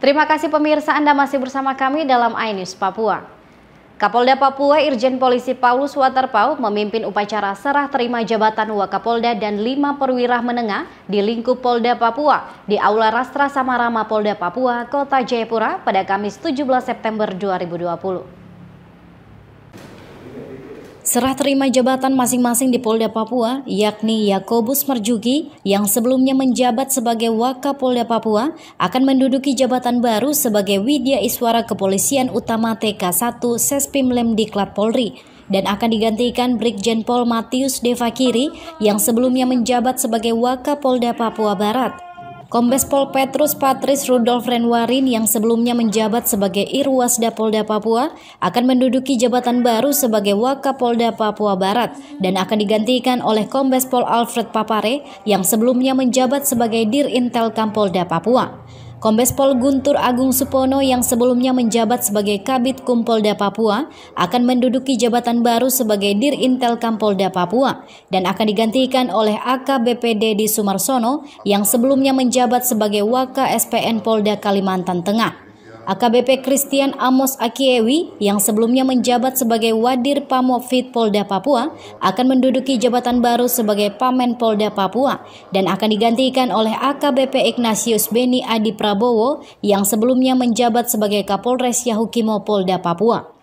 Terima kasih pemirsa, Anda masih bersama kami dalam iNews Papua. Kapolda Papua Irjen Polisi Paulus Waterpau memimpin upacara serah terima jabatan Wakapolda dan 5 perwira menengah di lingkup Polda Papua di Aula Rastra Samarama Polda Papua, Kota Jayapura pada Kamis 17 September 2020. Serah terima jabatan masing-masing di Polda Papua, yakni Yakobus Marjuki yang sebelumnya menjabat sebagai Wakapolda Papua akan menduduki jabatan baru sebagai Widya Iswara Kepolisian Utama TK1 Sespim Lemdiklat Polri dan akan digantikan Brigjen Pol Matius Devakiri yang sebelumnya menjabat sebagai Wakapolda Papua Barat. Kombes Pol Petrus Patris Rudolf Renwarin yang sebelumnya menjabat sebagai Irwasda Polda Papua akan menduduki jabatan baru sebagai Wakapolda Papua Barat dan akan digantikan oleh Kombes Pol Alfred Papare yang sebelumnya menjabat sebagai Dirintelkam Polda Papua. Kombes Pol Guntur Agung Supono yang sebelumnya menjabat sebagai Kabid Kum Polda Papua akan menduduki jabatan baru sebagai Dirintelkam Polda Papua dan akan digantikan oleh AKBP Dedi Sumarsono yang sebelumnya menjabat sebagai Waka SPN Polda Kalimantan Tengah. AKBP Christian Amos Akiewi yang sebelumnya menjabat sebagai Wadir Pamopfit Polda Papua akan menduduki jabatan baru sebagai Pamen Polda Papua dan akan digantikan oleh AKBP Ignatius Beni Adi Prabowo yang sebelumnya menjabat sebagai Kapolres Yahukimo Polda Papua.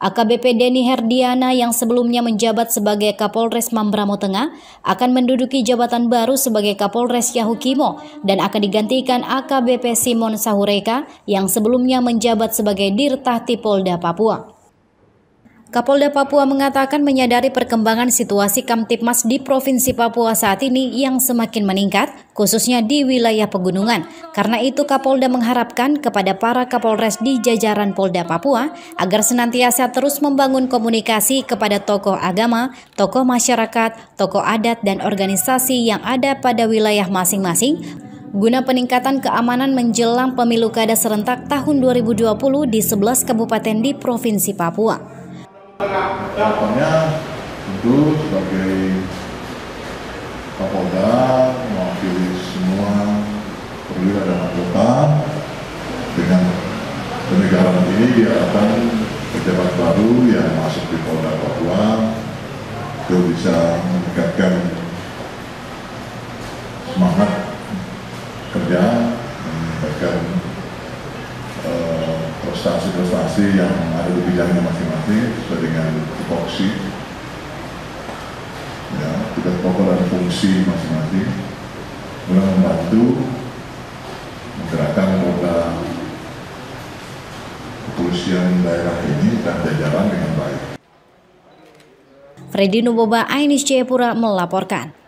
AKBP Deni Herdiana yang sebelumnya menjabat sebagai Kapolres Mambramo Tengah akan menduduki jabatan baru sebagai Kapolres Yahukimo dan akan digantikan AKBP Simon Sahureka yang sebelumnya menjabat sebagai Dirtahti Polda Papua. Kapolda Papua mengatakan menyadari perkembangan situasi Kamtipmas di Provinsi Papua saat ini yang semakin meningkat, khususnya di wilayah pegunungan. Karena itu Kapolda mengharapkan kepada para Kapolres di jajaran Polda Papua agar senantiasa terus membangun komunikasi kepada tokoh agama, tokoh masyarakat, tokoh adat dan organisasi yang ada pada wilayah masing-masing guna peningkatan keamanan menjelang pemilu kada serentak tahun 2020 di 11 kabupaten di Provinsi Papua. Harapannya tentu sebagai Kapolda mewakili semua perwira dan anggota dengan penyegaran ini diharapkan pejabat baru yang masuk di Polda Papua itu bisa meningkatkan semangat kerja, meningkatkan prestasi-prestasi yang ada di bidangnya masing-masing sesuai dengan tupoksi, ya, tugas pokok dan fungsi masing-masing, guna membantu menggerakkan roda kepolisian daerah ini dan jajaran dengan baik. Freddy Nuboba, iNews Jayapura melaporkan.